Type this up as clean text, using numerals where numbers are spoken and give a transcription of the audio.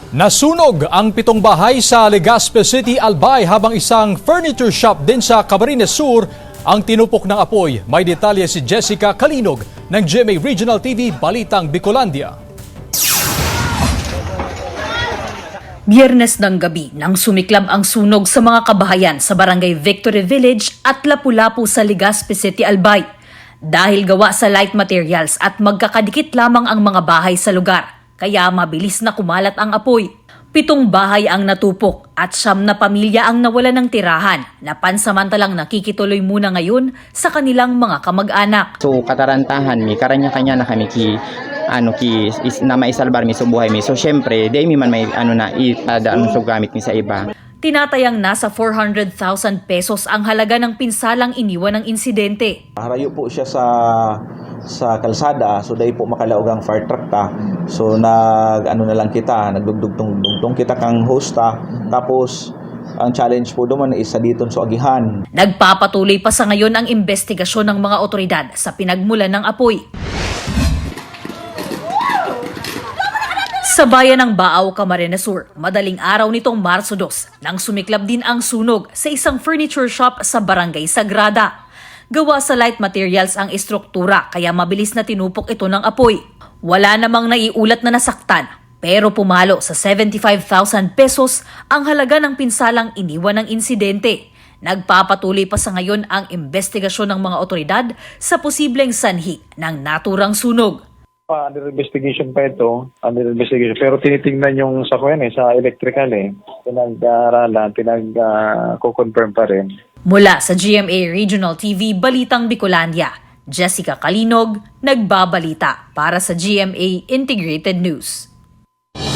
Nasunog ang 7 bahay sa Legazpi City, Albay habang isang furniture shop din sa Camarines Sur ang tinupok ng apoy. May detalye si Jessica Kalinog ng GMA Regional TV Balitang Bicolandia. Biyernes ng gabi nang sumiklab ang sunog sa mga kabahayan sa Barangay Victory Village at Lapu-Lapu sa Legazpi City, Albay. Dahil gawa sa light materials at magkakadikit lamang ang mga bahay sa lugar, kaya mabilis na kumalat ang apoy. 7 bahay ang natupok at 9 na pamilya ang nawala ng tirahan na pansamantalang nakikituloy muna ngayon sa kanilang mga kamag-anak. So katarantahan mi karanya-kanya na kami na maisalbar mi sa buhay mi. So syempre di mi man may na ipadaan so gamit mi sa iba. Tinatayang nasa 400,000 pesos ang halaga ng pinsalang iniwan ng insidente. Harayo po siya sa kalsada, so dahil po makalaog ang fire truck ta. So na lang kita, nagdugtong kita kang hosta. Tapos ang challenge po duman is sa diton sa agihan. Nagpapatuloy pa sa ngayon ang investigasyon ng mga otoridad sa pinagmulan ng apoy. Sa bayan ng Baaw, Camarines Sur, madaling araw nitong Marso 2, nang sumiklab din ang sunog sa isang furniture shop sa Barangay Sagrada. Gawa sa light materials ang istruktura kaya mabilis na tinupok ito ng apoy. Wala namang naiulat na nasaktan pero pumalo sa 75,000 pesos ang halaga ng pinsalang iniwan ng insidente. Nagpapatuloy pa sa ngayon ang investigasyon ng mga otoridad sa posibleng sanhi ng naturang sunog. Under investigation pa ito, pero tinitingnan yung sa electrical pinag-aaralan, pinag-confirm pa rin. Mula sa GMA Regional TV Balitang Bicolandia, Jessica Kalinog, nagbabalita para sa GMA Integrated News.